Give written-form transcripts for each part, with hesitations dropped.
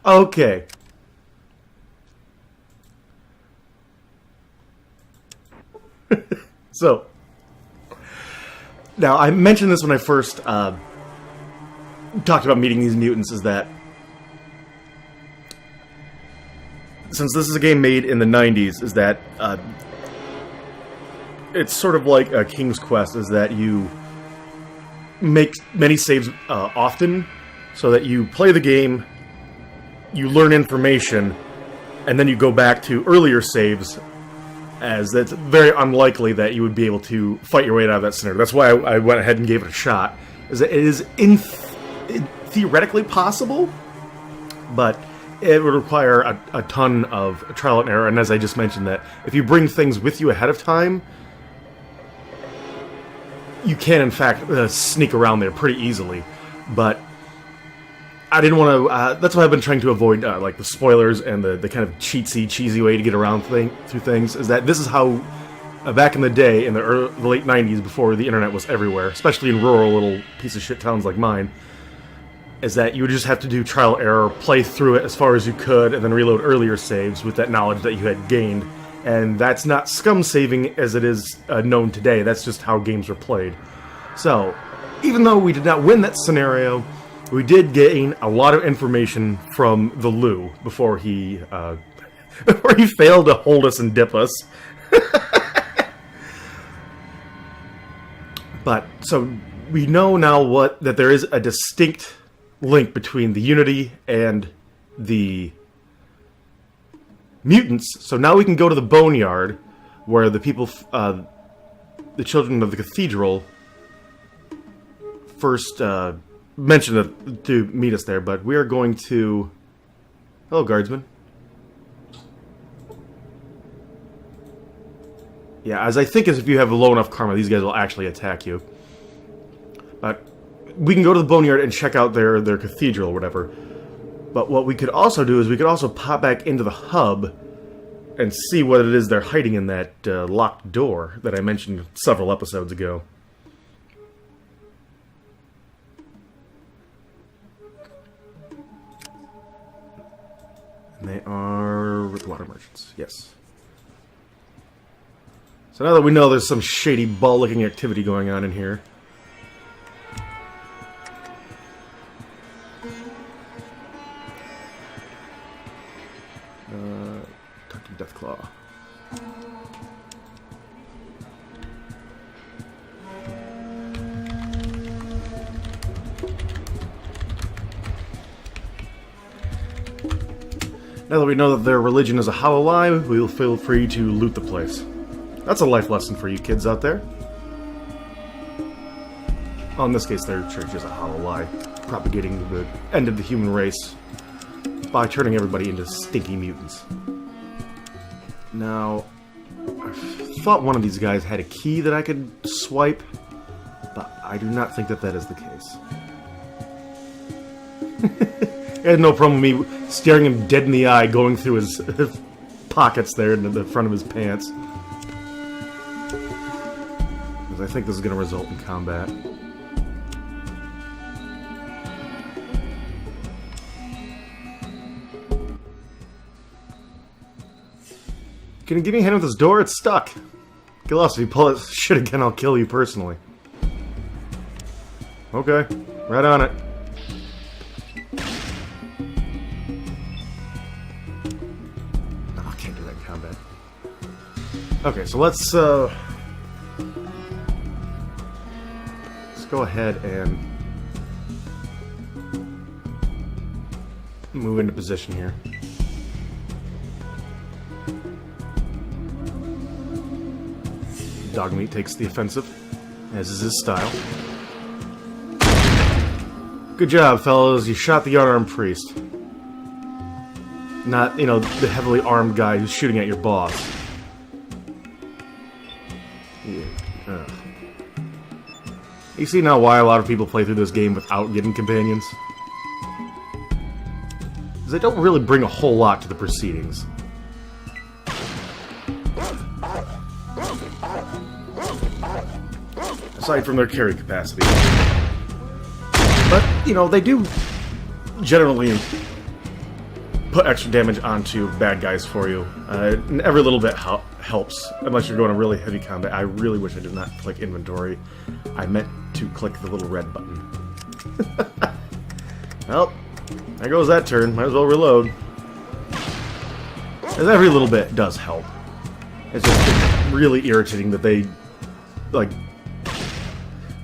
Okay. So, now I mentioned this when I first talked about meeting these mutants, is that since this is a game made in the 90s, is that it's sort of like a King's Quest, is that you make many saves often, so that you play the game, you learn information, and then you go back to earlier saves, as that's very unlikely that you would be able to fight your way out of that scenario. That's why I went ahead and gave it a shot. Is that it is theoretically possible, but it would require a ton of trial and error, and as I just mentioned, that if you bring things with you ahead of time, you can, in fact, sneak around there pretty easily. But I didn't want to... that's why I've been trying to avoid like the spoilers and the kind of cheesy way to get around through things, is that this is how, back in the day, in the late 90s, before the internet was everywhere, especially in rural little piece of shit towns like mine, is that you would just have to do trial error, play through it as far as you could, and then reload earlier saves with that knowledge that you had gained. And that's not scum saving as it is known today. That's just how games were played. So, even though we did not win that scenario, we did gain a lot of information from the Lou before he failed to hold us and dip us. But so we know now that there is a distinct link between the Unity and the mutants. So now we can go to the Boneyard, where the people, the children of the cathedral, first mentioned to meet us there. But we are going to... Hello, guardsman. Yeah, as I think as if you have low enough karma, these guys will actually attack you. But we can go to the Boneyard and check out their cathedral or whatever. But what we could also do is we could also pop back into the hub and see what it is they're hiding in that locked door that I mentioned several episodes ago. And they are the water merchants, yes. So now that we know there's some shady ball-looking activity going on in here, talk to Deathclaw. Now that we know that their religion is a hollow lie, we will feel free to loot the place. That's a life lesson for you kids out there. Well, in this case, their church is a hollow lie, propagating the end of the human race by turning everybody into stinky mutants. Now, I thought one of these guys had a key that I could swipe, but I do not think that is the case. He had no problem with me staring him dead in the eye, going through his pockets there into the front of his pants. Because I think this is going to result in combat. Can you give me a hand with this door? It's stuck. Get lost. If you pull it shit again, I'll kill you personally. Okay. Right on it. Oh, I can't do that in combat. Okay, so let's go ahead and move into position here. Dogmeat takes the offensive, as is his style. Good job, fellas. You shot the unarmed priest. Not, you know, the heavily armed guy who's shooting at your boss. Yeah. You see now why a lot of people play through this game without getting companions? Because they don't really bring a whole lot to the proceedings. Aside from their carry capacity. But, you know, they do generally put extra damage onto bad guys for you. And every little bit helps, unless you're going a really heavy combat. I really wish I did not click inventory. I meant to click the little red button. Well, there goes that turn. Might as well reload. And every little bit does help. It's just really irritating that they, like,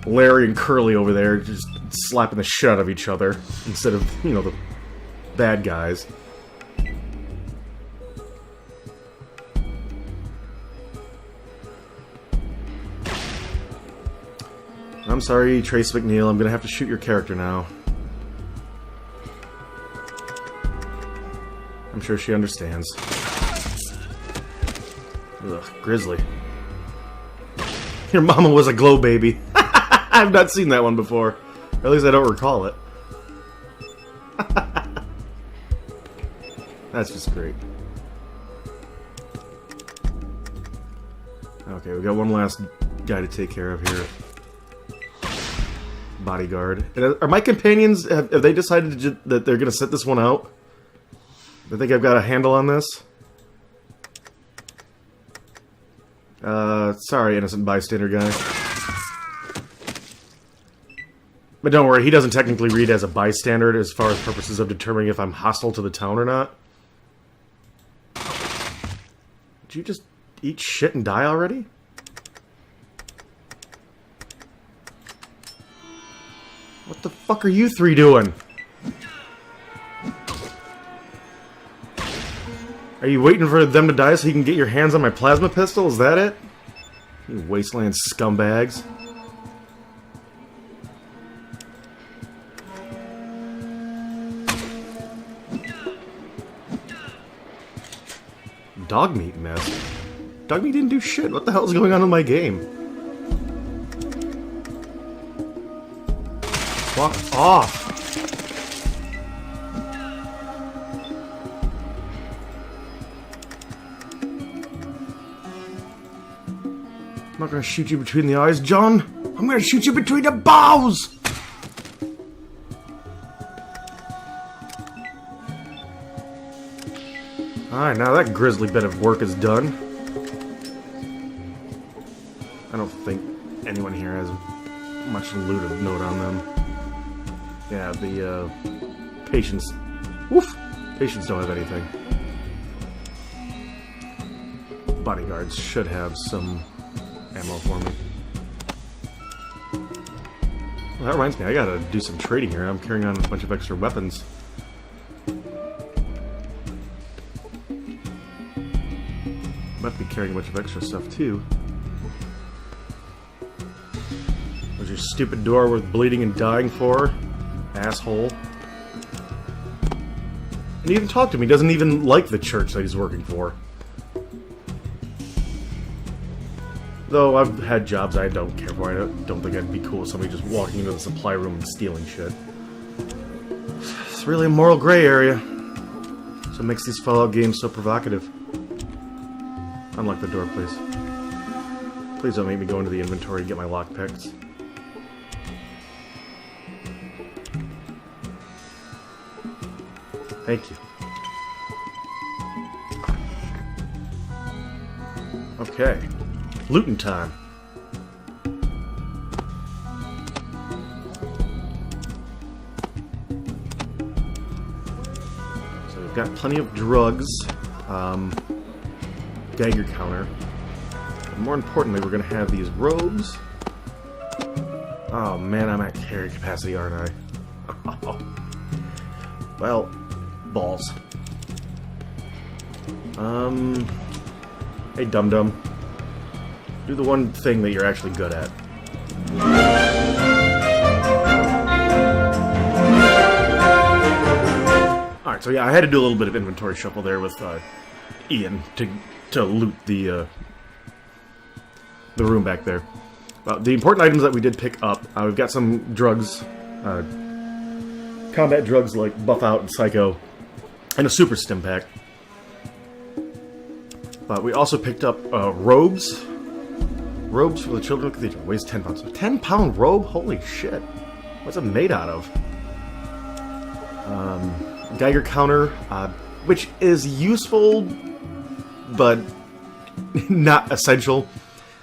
Larry and Curly over there just slapping the shit out of each other instead of, you know, the bad guys. I'm sorry, Trace McNeil. I'm gonna have to shoot your character now. I'm sure she understands. Ugh, Grizzly. Your mama was a glow baby. I've not seen that one before. Or at least I don't recall it. That's just great. Okay, we got one last guy to take care of here. Bodyguard. And are my companions, have they decided that they're going to set this one out? I think I've got a handle on this. Sorry, innocent bystander guy. But don't worry, he doesn't technically read as a bystander as far as purposes of determining if I'm hostile to the town or not. Did you just eat shit and die already? What the fuck are you three doing? Are you waiting for them to die so you can get your hands on my plasma pistol? Is that it? You wasteland scumbags. Dog meat mess. Dog meat didn't do shit. What the hell is going on in my game? Fuck off. I'm not gonna shoot you between the eyes, John. I'm gonna shoot you between the balls! Alright, now that grisly bit of work is done. I don't think anyone here has much loot of note on them. Yeah, the, patients... Woof! Patients don't have anything. Bodyguards should have some ammo for me. Well, that reminds me, I gotta do some trading here. I'm carrying on a bunch of extra weapons. Might be carrying a bunch of extra stuff, too. Was your stupid door worth bleeding and dying for? Asshole. And he even talked to me. He doesn't even like the church that he's working for. Though I've had jobs I don't care for. I don't think I'd be cool with somebody just walking into the supply room and stealing shit. It's really a moral gray area. So it makes these Fallout games so provocative. Unlock the door, please. Please don't make me go into the inventory and get my lockpicks. Thank you. Okay. Looting time. So we've got plenty of drugs. Geiger counter. And more importantly, we're going to have these robes. Oh man, I'm at carry capacity, aren't I? Well, balls. Hey, dum-dum. Do the one thing that you're actually good at. Alright, so yeah, I had to do a little bit of inventory shuffle there with Ian to loot the room back there. The important items that we did pick up, we've got some drugs, combat drugs like Buff Out and Psycho, and a super stim pack. But we also picked up robes. Robes for the Children of Cathedral. Weighs 10 pounds. A 10-pound robe? Holy shit. What's it made out of? Geiger counter. which is useful, but not essential,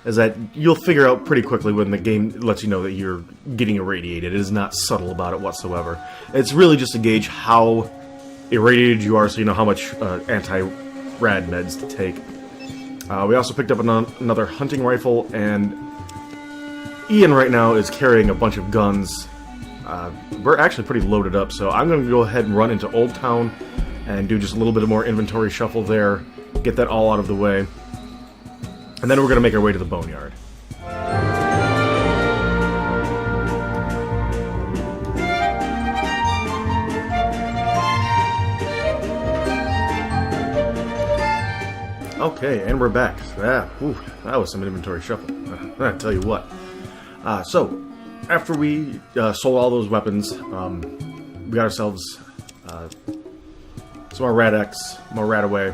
is that you'll figure out pretty quickly when the game lets you know that you're getting irradiated. It is not subtle about it whatsoever. It's really just to gauge how irradiated you are, so you know how much anti-rad meds to take. We also picked up another hunting rifle, and Ian right now is carrying a bunch of guns. We're actually pretty loaded up, so I'm going to go ahead and run into Old Town and do just a little bit more inventory shuffle there, get that all out of the way, and then we're going to make our way to the Boneyard. Okay, and we're back. That was some inventory shuffle. I tell you what. So, after we sold all those weapons, we got ourselves some more Rad-X, more Radaway.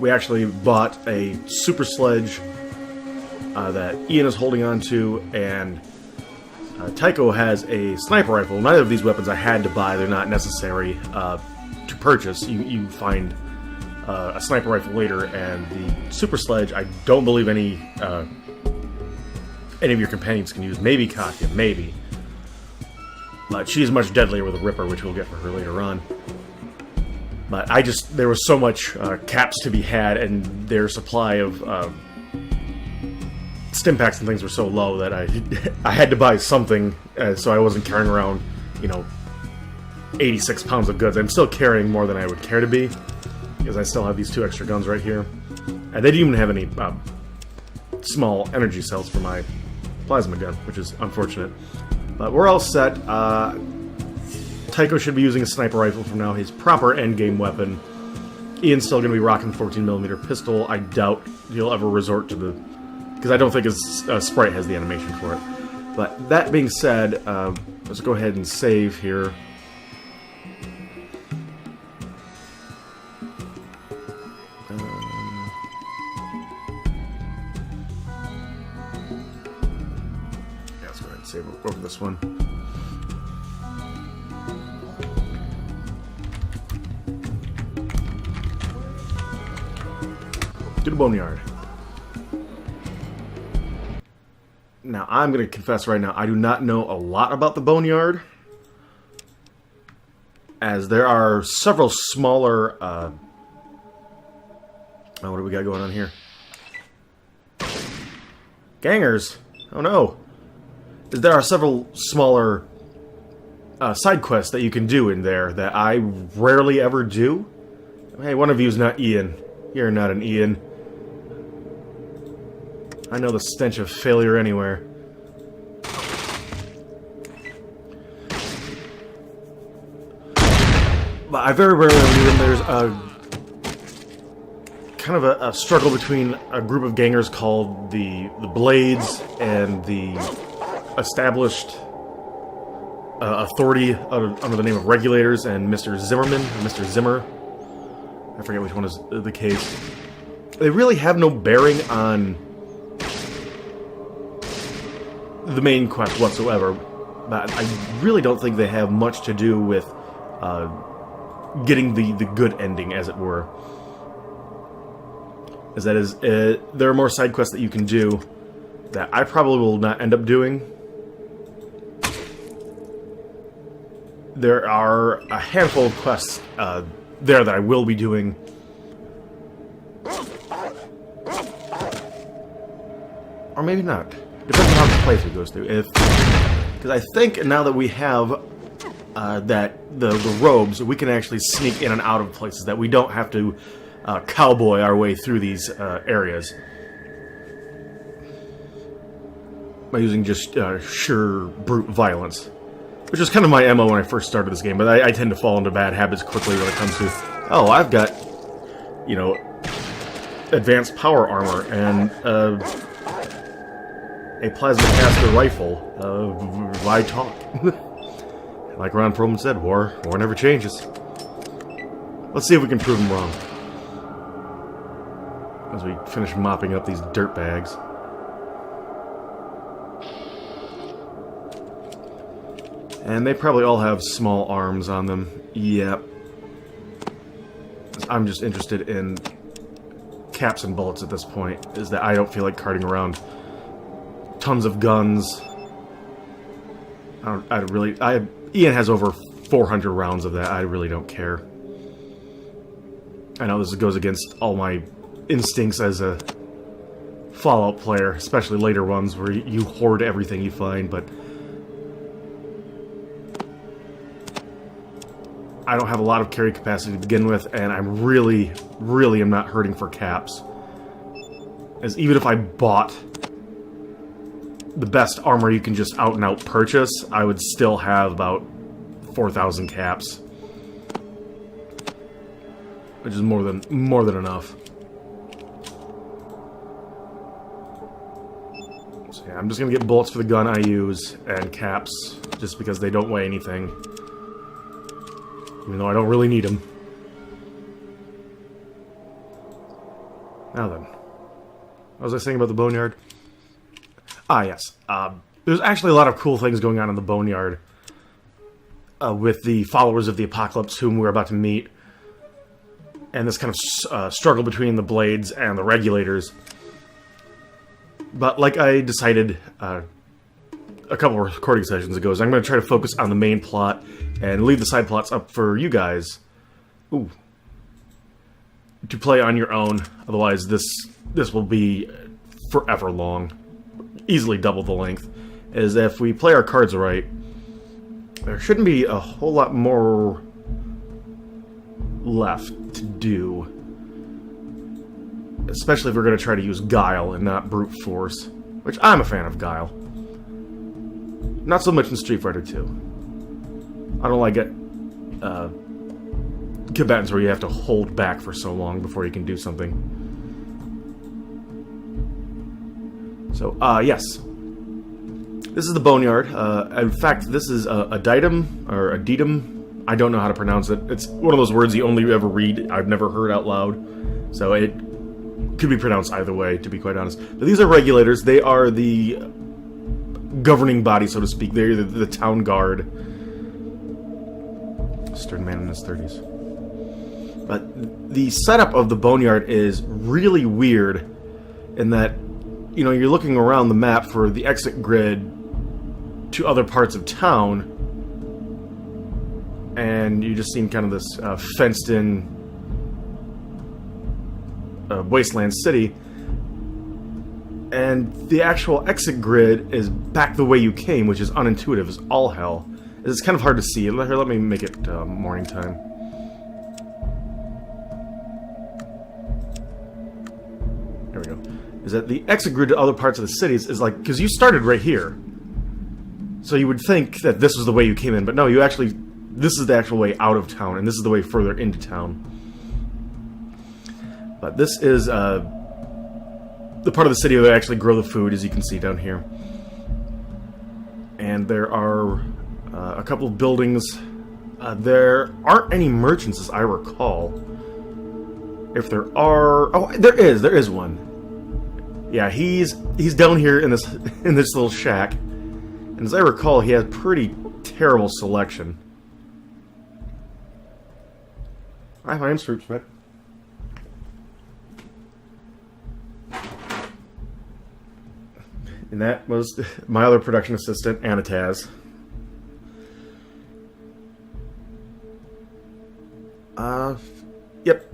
We actually bought a super sledge that Ian is holding on to, and Tycho has a sniper rifle. Neither of these weapons I had to buy. They're not necessary to purchase. You find a sniper rifle later, and the super sledge, I don't believe any of your companions can use. Maybe Katya, maybe. But she's much deadlier with a Ripper, which we'll get for her later on. But there was so much caps to be had, and their supply of stim packs and things were so low that I had to buy something, so I wasn't carrying around, 86 pounds of goods. I'm still carrying more than I would care to be, because I still have these 2 extra guns right here. And they didn't even have any small energy cells for my plasma gun, which is unfortunate. But we're all set. Tycho should be using a sniper rifle from now, his proper endgame weapon. Ian's still going to be rocking the 14mm pistol. I doubt he'll ever resort to the... because I don't think his sprite has the animation for it. But that being said, let's go ahead and save here. Let's go ahead and save over this one. To the Boneyard. Now, I'm going to confess right now, I do not know a lot about the Boneyard, as there are several smaller, what do we got going on here? Gangers! Oh no! There are several smaller side quests that you can do in there that I rarely ever do. Hey, one of you is not Ian. You're not an Ian. I know the stench of failure anywhere. But I very rarely do them. There's kind of a struggle between a group of gangers called the Blades and the established authority under the name of Regulators and Mr. Zimmerman, or Mr. Zimmer. I forget which one is the case. They really have no bearing on the main quest whatsoever, but I really don't think they have much to do with getting the good ending, as it were. As that is, there are more side quests that you can do that I probably will not end up doing. There are a handful of quests there that I will be doing. Or maybe not. Depends on how this playthrough goes through. Because I think now that we have the robes, we can actually sneak in and out of places, that we don't have to cowboy our way through these areas by using just sheer brute violence. Which was kind of my MO when I first started this game, but I tend to fall into bad habits quickly when it comes to, oh, I've got, advanced power armor and a plasma caster rifle. Why talk? Like Ron Perlman said, war never changes. Let's see if we can prove him wrong. As we finish mopping up these dirt bags. And they probably all have small arms on them. Yep. I'm just interested in caps and bullets at this point, is that I don't feel like carting around tons of guns. Ian has over 400 rounds of that. I really don't care. I know this goes against all my instincts as a Fallout player, especially later ones where you hoard everything you find, but I don't have a lot of carry capacity to begin with, and I'm really am not hurting for caps. As even if I bought the best armor you can just out and out purchase, I would still have about 4,000 caps, which is more than enough. So yeah, I'm just gonna get bullets for the gun I use and caps, just because they don't weigh anything, even though I don't really need them. Now then, what was I saying about the Boneyard? Ah, yes. There's actually a lot of cool things going on in the Boneyard with the followers of the Apocalypse, whom we're about to meet, and this kind of struggle between the Blades and the Regulators. But like I decided a couple of recording sessions ago, is I'm going to try to focus on the main plot and leave the side plots up for you guys to play on your own. Otherwise, this will be forever long. Easily double the length. Is if we play our cards right, there shouldn't be a whole lot more left to do. Especially if we're going to try to use Guile and not Brute Force. Which I'm a fan of Guile. Not so much in Street Fighter 2. I don't like it. Combatants where you have to hold back for so long before you can do something. So, yes. This is the Boneyard. In fact, this is a Ditum, or a Ditum. I don't know how to pronounce it. It's one of those words you only ever read. I've never heard out loud. So it could be pronounced either way, to be quite honest. But these are Regulators. They are the governing body, so to speak. They're the town guard. Stern man in his 30s. But the setup of the Boneyard is really weird in that, you know, you're looking around the map for the exit grid to other parts of town, and you just seen kind of this fenced-in wasteland city, and the actual exit grid is back the way you came, which is unintuitive as all hell. It's kind of hard to see. Here, let me make it morning time. There we go. Is that the exit grid to other parts of the cities is like, because you started right here, so you would think that this was the way you came in, but no, you actually, this is the actual way out of town, and this is the way further into town. But this is the part of the city where they actually grow the food, as you can see down here. And there are a couple of buildings. There aren't any merchants, as I recall. If there are, oh, there is one. Yeah, he's down here in this little shack, and as I recall, he has pretty terrible selection. Hi, my name's Fruit Smith. And that was my other production assistant, Anataz. Yep.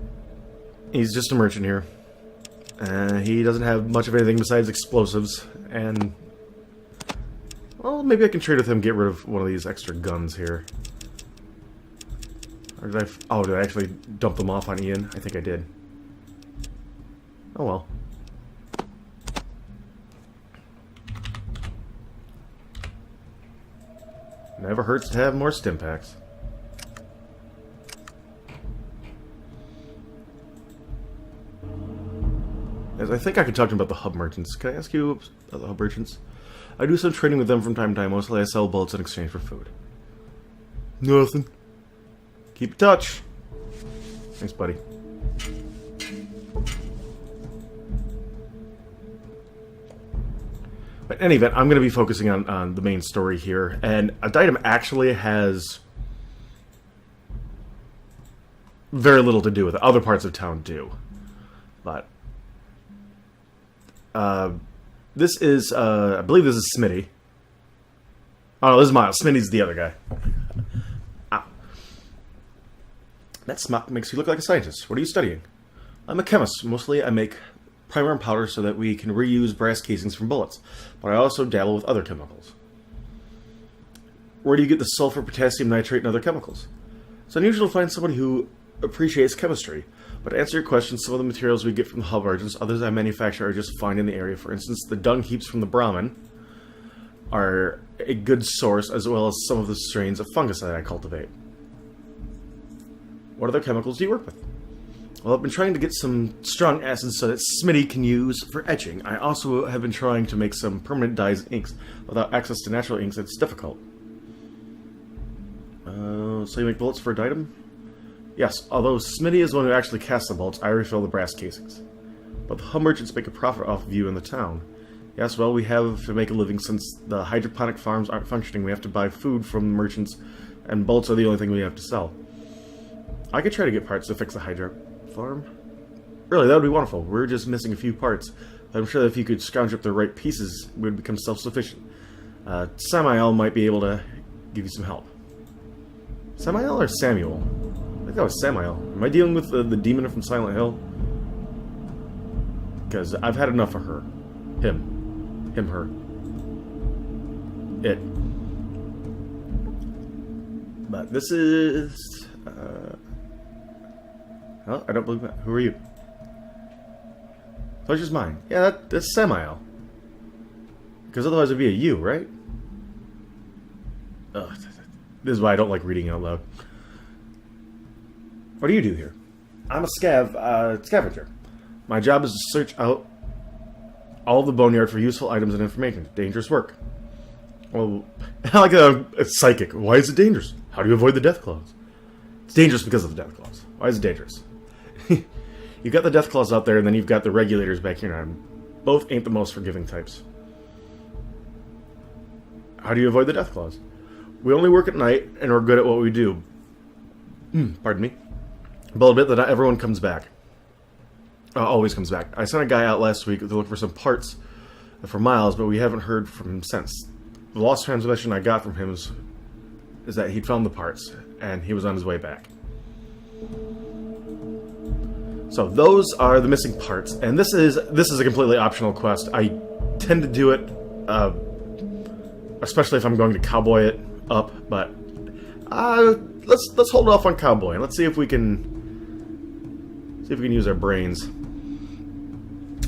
He's just a merchant here. He doesn't have much of anything besides explosives, and well, maybe I can trade with him, get rid of one of these extra guns here. Or did did I actually dump them off on Ian? I think I did. Oh well. Never hurts to have more stim packs. As I think I could talk to him about the hub merchants. Can I ask you about the hub merchants? I do some trading with them from time to time. Mostly I sell bullets in exchange for food. Nothing. Keep in touch. Thanks, buddy. But in any event, I'm going to be focusing on the main story here. And Ditum actually has very little to do with it. Other parts of town do. But this is, I believe this is Smitty. Oh, no, this is Miles. Smitty's the other guy. Ow. That smock makes you look like a scientist. What are you studying? I'm a chemist. Mostly I make primer and powder so that we can reuse brass casings from bullets. But I also dabble with other chemicals. Where do you get the sulfur, potassium nitrate, and other chemicals? It's unusual to find somebody who appreciates chemistry. But to answer your question, some of the materials we get from the hub agents, others I manufacture are just fine in the area. For instance, the dung heaps from the Brahmin are a good source, as well as some of the strains of fungus that I cultivate. What other chemicals do you work with? Well, I've been trying to get some strong acids so that Smitty can use for etching. I also have been trying to make some permanent dyes and inks. Without access to natural inks, it's difficult. So you make bullets for Ditum? Yes, although Smitty is the one who actually casts the bullets, I refill the brass casings. But the hub merchants make a profit off of you in the town. Yes, well, we have to make a living since the hydroponic farms aren't functioning. We have to buy food from the merchants, and bullets are the only thing we have to sell. I could try to get parts to fix the hydro farm. Really, that would be wonderful. We're just missing a few parts. I'm sure that if you could scrounge up the right pieces, we would become self-sufficient. Samael might be able to give you some help. Samael or Samuel? I think that was Samael. Am I dealing with the demon from Silent Hill? Because I've had enough of her. Him, her. It. But this is... oh, I don't believe that. Who are you? Pleasure's mine. Yeah, that's Samael. Because otherwise it'd be a you, right? Ugh, this is why I don't like reading out loud. What do you do here? I'm a scavenger. My job is to search out all of the boneyard for useful items and information. Dangerous work. Well, like a psychic. Why is it dangerous? How do you avoid the death claws? It's dangerous because of the death claws. Why is it dangerous? You've got the death claws out there, and then you've got the regulators back here. And both ain't the most forgiving types. How do you avoid the death claws? We only work at night, and we're good at what we do. Pardon me. But I'll admit that not everyone comes back. Always comes back. I sent a guy out last week to look for some parts for Miles, but we haven't heard from him since. The lost transmission I got from him is that he'd found the parts, and he was on his way back. So those are the missing parts, and this is a completely optional quest. I tend to do it, especially if I'm going to cowboy it up, but let's hold off on cowboy and let's see if we can use our brains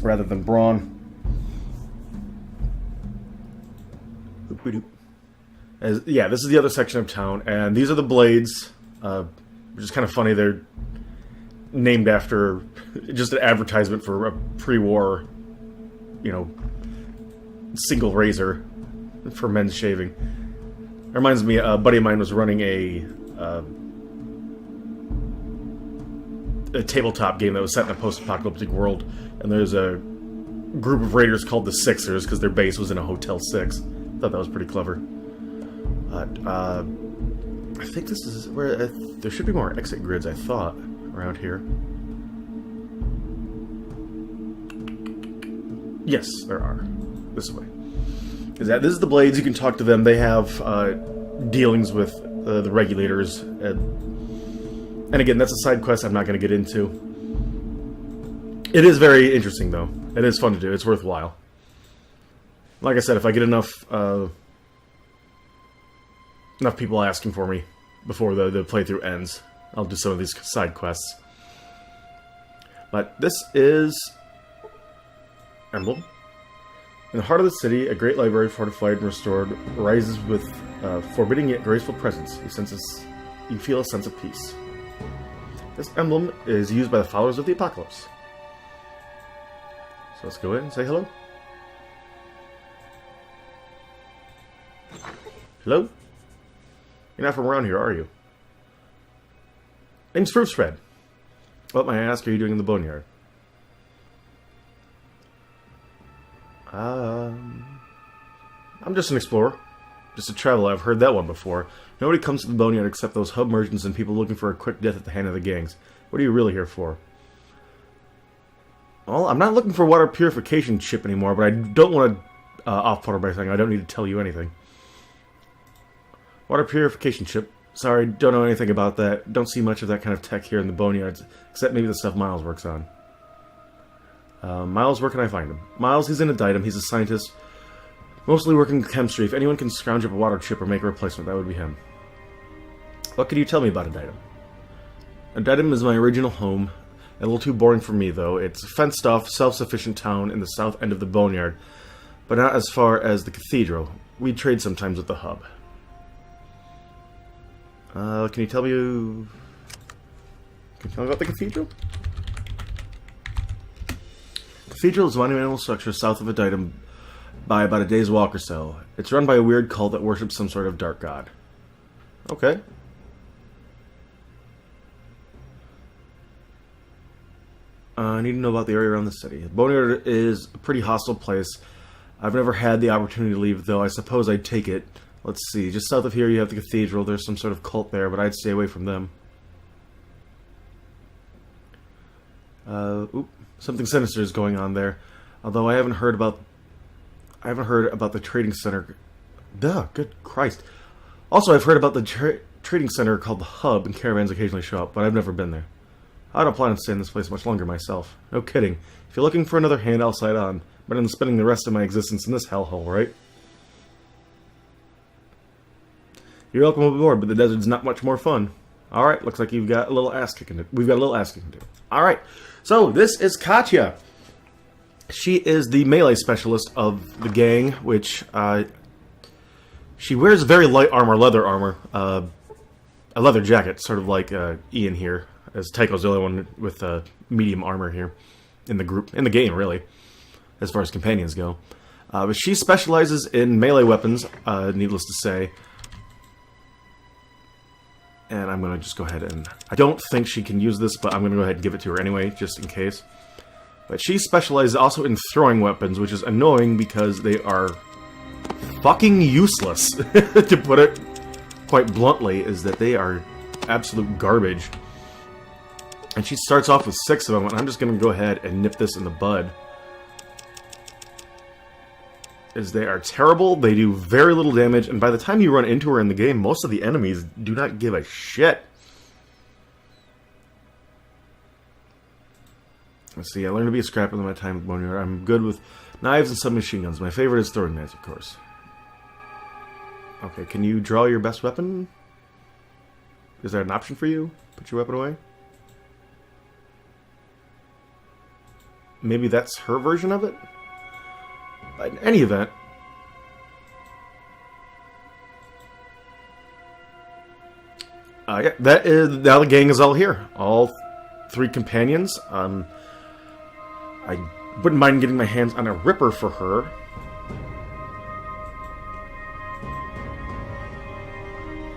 rather than brawn. Yeah, this is the other section of town, and these are the blades, which is kind of funny. They're named after just an advertisement for a pre-war, single razor for men's shaving. It reminds me, a buddy of mine was running a tabletop game that was set in a post-apocalyptic world, and there's a group of raiders called the Sixers because their base was in a Hotel 6. Thought that was pretty clever. But I think this is where there should be more exit grids, I thought, around here. Yes, there are. This way. This is the blades. You can talk to them. They have dealings with the regulators. And again, that's a side quest I'm not going to get into. It is very interesting, though. It is fun to do. It's worthwhile. Like I said, if I get enough people asking for me before the playthrough ends, I'll do some of these side quests. But this is Emblem. In the heart of the city, a great library, fortified and restored, rises with forbidding yet graceful presence. You feel a sense of peace. This emblem is used by the followers of the apocalypse. So let's go in and say hello. Hello? You're not from around here, are you? Name's Fruit Spread. What, may I ask, are you doing in the boneyard? I'm just an explorer. Just a traveler, I've heard that one before. Nobody comes to the Boneyard except those hub merchants and people looking for a quick death at the hand of the gangs. What are you really here for? Well, I'm not looking for a water purification chip anymore, but I don't want to off-put by saying I don't need to tell you anything. Water purification chip. Sorry, don't know anything about that. Don't see much of that kind of tech here in the Boneyards, except maybe the stuff Miles works on. Miles, where can I find him? Miles, he's in Adytum. He's a scientist, mostly working in chemistry. If anyone can scrounge up a water chip or make a replacement, that would be him. What can you tell me about Adytum? Adytum is my original home. A little too boring for me, though. It's a fenced-off, self-sufficient town in the south end of the Boneyard, but not as far as the cathedral. We trade sometimes with the hub. Can you tell me about the cathedral? Cathedral is a monumental structure south of Adytum by about a day's walk or so. It's run by a weird cult that worships some sort of dark god. Okay. I need to know about the area around the city. Boneyard is a pretty hostile place. I've never had the opportunity to leave, though I suppose I'd take it. Let's see, just south of here you have the cathedral. There's some sort of cult there, but I'd stay away from them. Something sinister is going on there. Although I haven't heard about the trading center. Duh, good Christ. Also, I've heard about the trading center called the Hub, and caravans occasionally show up, but I've never been there. I don't plan on staying in this place much longer myself. No kidding. If you're looking for another hand, I'll side on. But I'm spending the rest of my existence in this hellhole, right? You're welcome aboard, but the desert's not much more fun. Alright, looks like you've got a little ass kicking to we've got a little ass kicking to do. Alright, so this is Katya. She is the melee specialist of the gang, which, she wears very light armor, leather armor, a leather jacket, sort of like, Ian here, as Tycho's the only one with, medium armor here in the group, in the game, really, as far as companions go. But she specializes in melee weapons, needless to say. And I'm going to just go ahead and... I don't think she can use this, but I'm going to go ahead and give it to her anyway, just in case. But she specializes also in throwing weapons, which is annoying because they are fucking useless, to put it quite bluntly, is that they are absolute garbage. And she starts off with 6 of them, and I'm just going to go ahead and nip this in the bud. Is they are terrible, they do very little damage, and by the time you run into her in the game, most of the enemies do not give a shit. Let's see, I learned to be a scrapper in my time with Boneyard. I'm good with knives and submachine guns. My favorite is throwing knives, of course. Okay, can you draw your best weapon? Is there an option for you? Put your weapon away? Maybe that's her version of it? In any event, yeah, that is now the gang is all here. All 3 companions. I wouldn't mind getting my hands on a Ripper for her.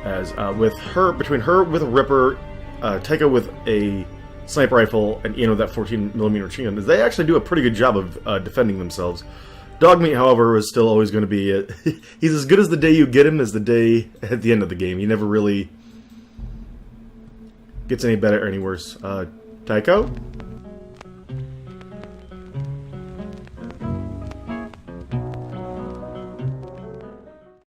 As with her, between her with a Ripper, Taika with a sniper rifle, and Ian with that 14mm machine gun, they actually do a pretty good job of defending themselves. Dogmeat, however, is still always going to be... he's as good as the day you get him as the day at the end of the game. He never really gets any better or any worse. Tycho?